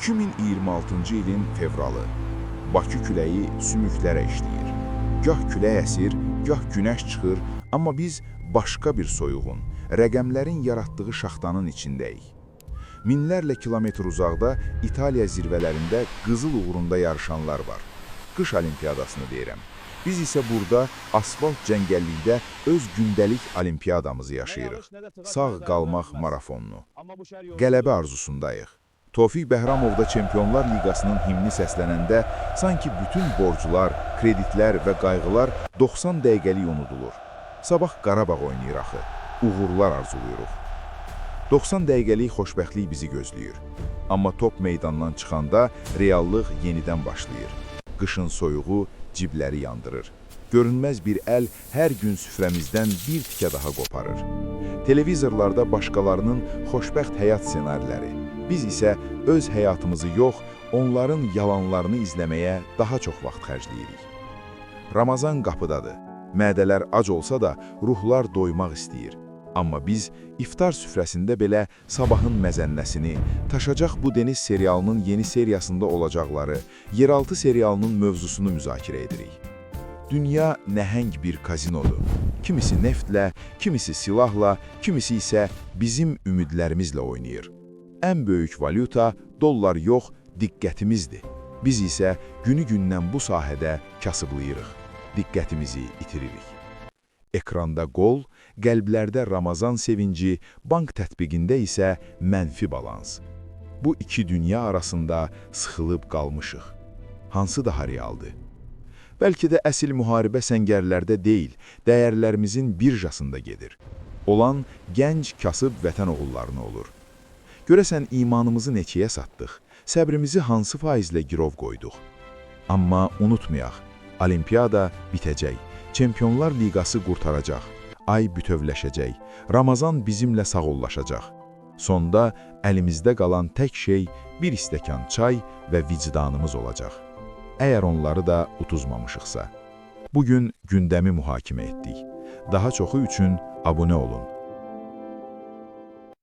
2026-cı ilin fevralı. Bakı küləyi sümüklərə işləyir. Gah külək əsir, gah günəş çıxır, amma biz başqa bir soyuğun, rəqəmlərin yaratdığı şaxtanın içindəyik. Minlərlə kilometr uzaqda İtaliya zirvələrində qızıl uğrunda yarışanlar var. Qış olimpiyadasını deyirəm. Biz isə burada asfalt cəngəllikdə öz gündəlik olimpiyadamızı yaşayırıq. Sağ qalmaq marafonunu. Qələbə arzusundayıq. Tofiq Bəhramov da Çempionlar Liqasının himni səslənəndə sanki bütün borclar, kreditlər və qayğılar 90 dəqiqəlik unudulur. Sabah Qarabağ oynayır axı. Uğurlar arzuluyuruq. 90 dəqiqəlik xoşbəxtlik bizi gözləyir. Amma top meydandan çıxanda reallıq yenidən başlayır. Qışın soyuğu cibləri yandırır. Görünməz bir əl hər gün süfrəmizdən bir tikə daha qoparır. Televizorlarda başqalarının xoşbəxt həyat ssenariləri. Biz isə öz həyatımızı yox, onların yalanlarını izləməyə daha çox vaxt xərcləyirik. Ramazan qapıdadır. Mədələr ac olsa da ruhlar doymaq istəyir. Amma biz iftar süfrəsində belə sabahın məzənnəsini, Taşacaq bu Deniz serialının yeni seriyasında olacaqları, Yeraltı serialının mövzusunu müzakirə edirik. Dünya nəhəng bir kazinodur. Kimisi neftlə, kimisi silahla, kimisi isə bizim ümidlərimizlə oynayır. Ən böyük valyuta dollar yox, diqqətimizdir. Biz isə günü-gündən bu sahədə kasıblayırıq. Diqqətimizi itiririk. Ekranda qol, qəlblərdə Ramazan sevinci, bank tətbiqində isə mənfi balans. Bu iki dünya arasında sıxılıb qalmışıq. Hansı daha realdır? Bəlkə də əsl müharibə səngərlərdə deyil, dəyərlərimizin birjasında gedir. Olan gənc kasıb vətən oğullarına olur. Görəsən imanımızı neçəyə satdıq, səbrimizi hansı faizlə girov qoyduq. Amma unutmayaq, olimpiyada bitəcək, Çempionlar Liqası qurtaracaq, ay bütövləşəcək, Ramazan bizimlə sağollaşacaq. Sonda əlimizdə qalan tək şey bir stəkan çay və vicdanımız olacaq. Əgər onları da utuzmamışıqsa. Bugün gündəmi mühakimə etdik. Daha çoxu üçün abunə olun.